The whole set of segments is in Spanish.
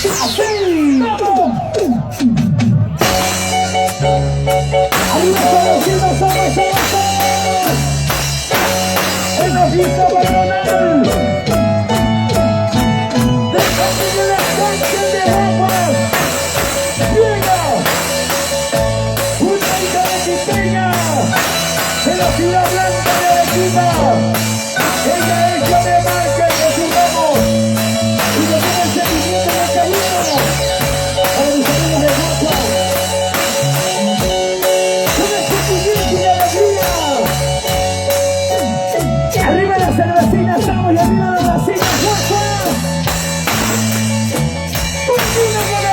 ¡Así! ¡Vamos! ¡Arriba todos, chicos! ¡Somos! ¡Hemos visto Maradona! ¡Desde la cancha de aguas! ¡Llega! ¡Una hija de Quiteña! ¡De la ciudad blanca de Arequipa! ¡Ella es Javier Márquez de su ramo! ¡Y que tiene el sentimiento de cariño! ¡Para mis amigos de Guacho! ¡Una sentimiento de alegría! ¡Arriba la cervecina! ¡Estamos y arriba la vacina! ¡Guacho!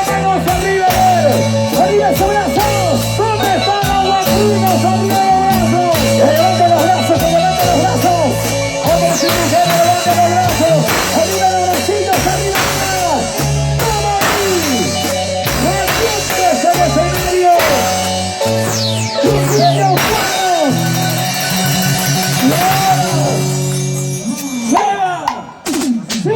¡Manos arriba! ¡Arriba esos brazos! ¿Dónde están los guapinos? ¡Arriba los brazos! ¡Levanta los brazos! ¡Levanta los brazos! ¡Vamos, chicos! ¡Levanta los brazos! ¡Arriba los bracitos! ¡Arriba! ¡Vamos ahí! ¡Recientes en el escenario! ¡Luciano Juanos! ¡Leva! ¡Sí!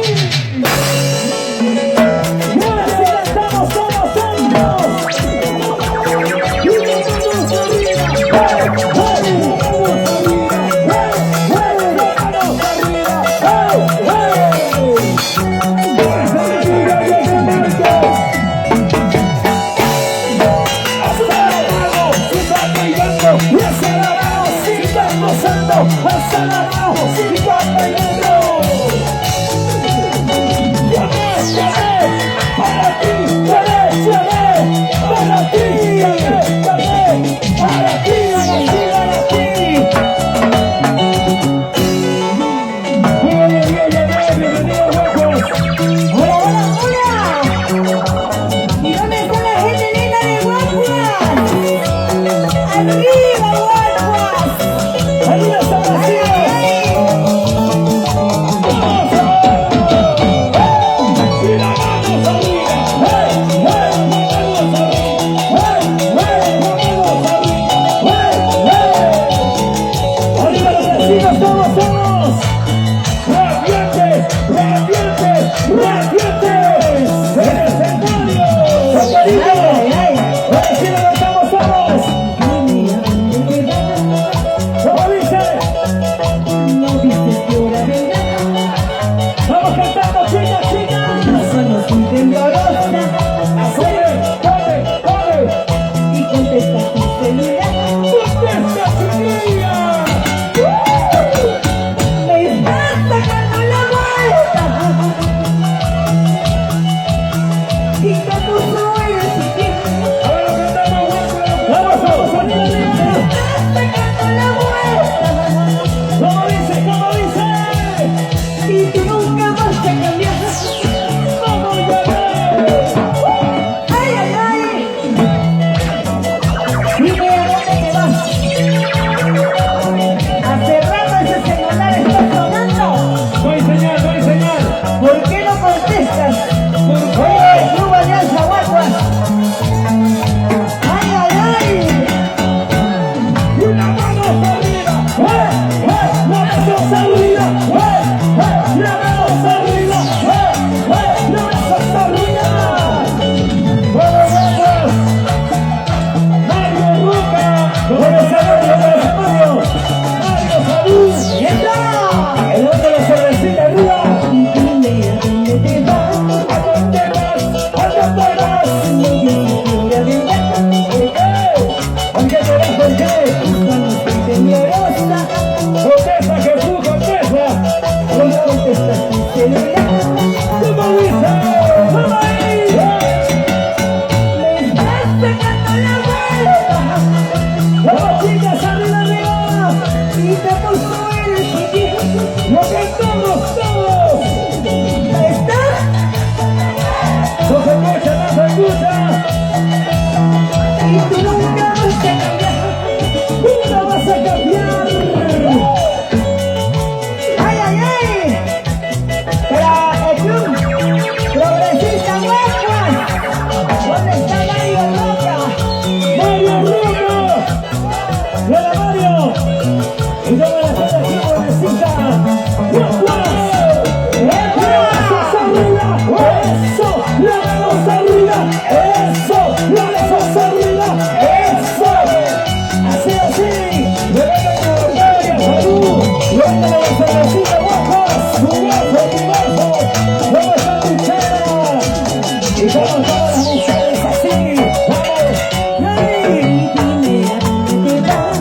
Y como todas las mujeres así, vamos. ¡Hey! Dime a dónde te vas.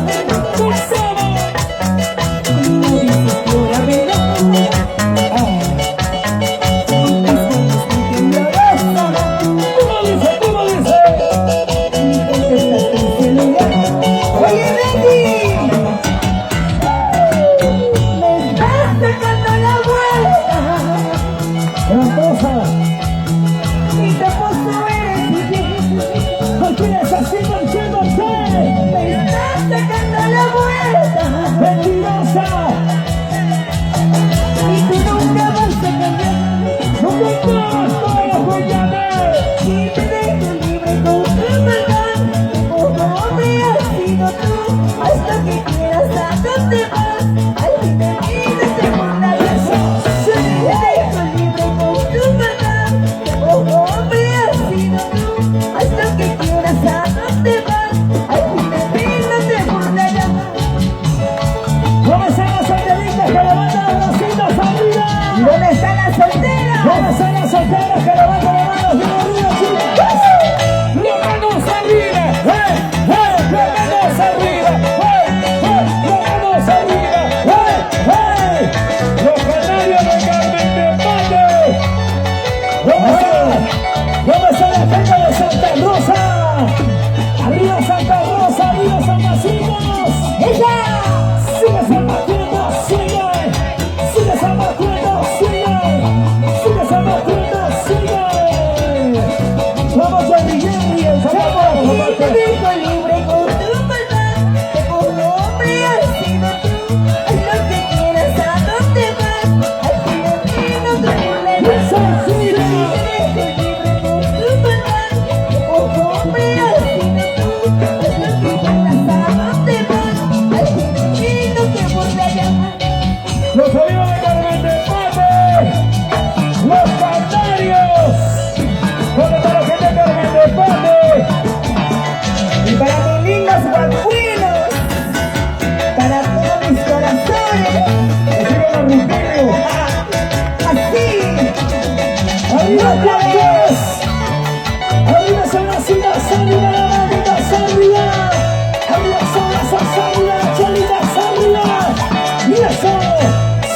¡Pasamos! No dices pura verdad. Mis manos muy temblorosas. ¿Cómo dice? ¿Cómo dice? Mi contestaste en celular. ¡Oye, Betty! Me estás sacando la vuelta. ¡Tramposa! Y tampoco eres bien. ¿Por qué es así? ¿Por qué? ¿Por qué? Me estás sacando la vuelta. ¡Mentirosa! Y tú nunca vas a cambiar. ¡No me tomas todo, Julián! Y te dejo libre con tu verdad. Como hombre has sido tú. Haz lo que quieras, a dónde vas. Al fin de vida te burlarás. Yo te dejo libre con tu verdad. Como hombre has sido tú. Haz lo que quieras, a dónde vas. Al fin de vida te burlarás. ¿Dónde están las solteritas que levantan los bracitos arriba? ¿Dónde están las solteras? ¿Dónde están las solteras que levantan las manos de arriba, chicas? ¡Las manos arriba! ¡Hey! ¡Hey! ¡Las manos arriba! ¡Hey! ¡Hey! ¡Las manos arriba! ¡Hey! ¡Hey! ¡Los canarios de Carmen de Mate! ¿Dónde están? ¿Dónde está la gente de Santa Rosa? ¡Arriba Santa Rosa! ¡Arriba San Basilio! ¡Ella! ¡Sigue San Basilio! ¡Sigue! ¡Sigue San Basilio! ¡Sigue! ¡Sigue San Basilio! ¡Sigue! ¡Vamos a Miguel! ¡El sabor! Y te dejo libre con tu verdad. Como hombre has sido tú. Haz lo que quieras, a dónde vas. Al fin de mí no te burlarás. ¡Esa Y gira! te dejo libre con tu verdad. Como hombre has sido tú. Haz lo que quieras, a dónde vas. Al fin de mí no te burlarás. ¡Los amigos de Carmen de Mate! ¡Los canarios! ¿Dónde está la gente de Carmen de Mate? Y para mis lindos guapuelos, para todos mis corazones, ¡Recibe la Rutilio! así, ¡Arriba, Blancos! ¡Arriba son las cimas! ¡Arriba la bandita! ¡Arriba! ¡Arriba son las ¡arriba! ¡Cholitas! ¡Arriba! ¡Y eso!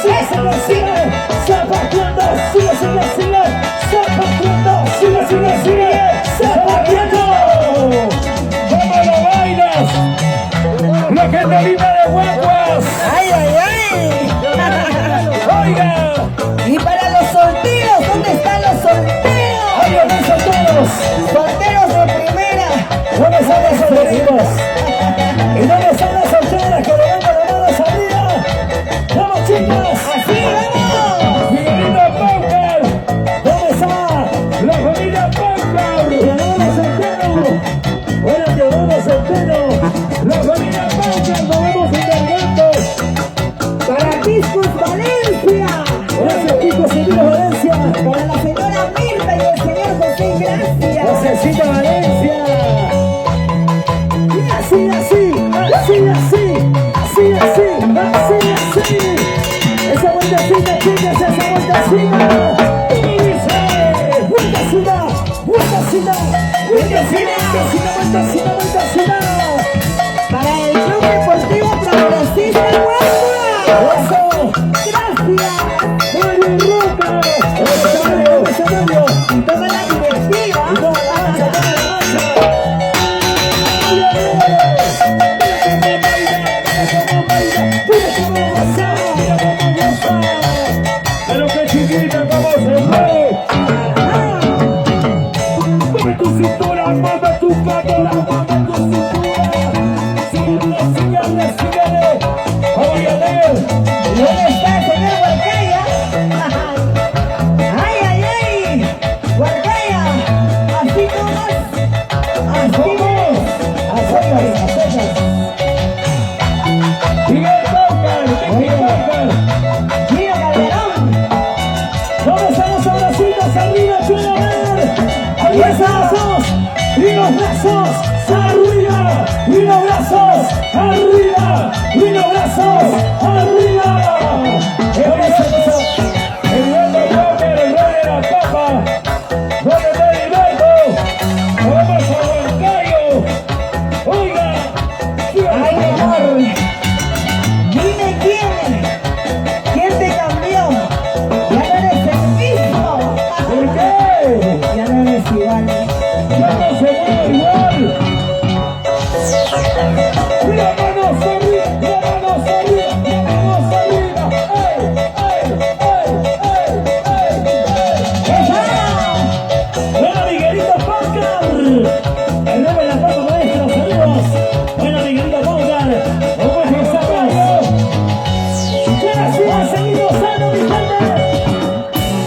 ¡Sigue, sigue, sigue! ¡Zapateando! ¡Sigue, sigue, sigue! ¡Zapateando! ¡Sigue, sigue, sigue! ¡Zapateando! ¿Cómo lo bailas? ¡La gente linda de Guaguas! ay, ay, ay. ¡Oiga! Y para los solteros, ¿dónde están los solteros? ¡Oiga, no son todos! Solteros de primera. ¿Dónde están los solteritos? ¿Y dónde están las solteras que levantan las manos arriba? ¡Vamos, chicas! Así, vamos. ¡Miguelito Paucar! ¿Dónde está la familia Paucar? ¡Teodoro Centeno! ¡Hola, Teodoro Centeno! ¡La familia Paucar! ¡Nos vemos encargando! Para Discos Valencia. ¡Gracias, chicos! ¡Seguimos Valencia! Para la señora Mirta y el señor José, gracias. ¡Josecita Valencia! Y así, así, así, así, así, así, así, así. Esa vueltecita, chicas, esa vueltecita. ¿Cómo dice? Vueltecita, vueltecita, vueltecita, vueltecita, vueltecita. Para el Club Deportivo Progresista Guagua. Eso, Gracias. Mario Roca. Ese Mario. Y toda la directiva. Y toda la masa, toda la masa. ¡Oye! Mira cómo baila, mira cómo goza, mira cómo goza. Pero qué chiquita cómo se mueve. Mueve tu cintura, mueve tu cadera, mueve tu cintura. Síguele, síguele, síguele. Oye, ¿Dónde está el señor Huarcaya? ¡Ay, ay, ay! ¡Huarcaya! Así nomás. Así vamos. A secas, a secas. Miguel Paucar, Miguel Paucar. Giro Calderón. ¿Dónde están los abracitos? Arriba, quiero ver. Ahí estamos. Y los brazos arriba. Y los brazos arriba. Y los brazos arriba.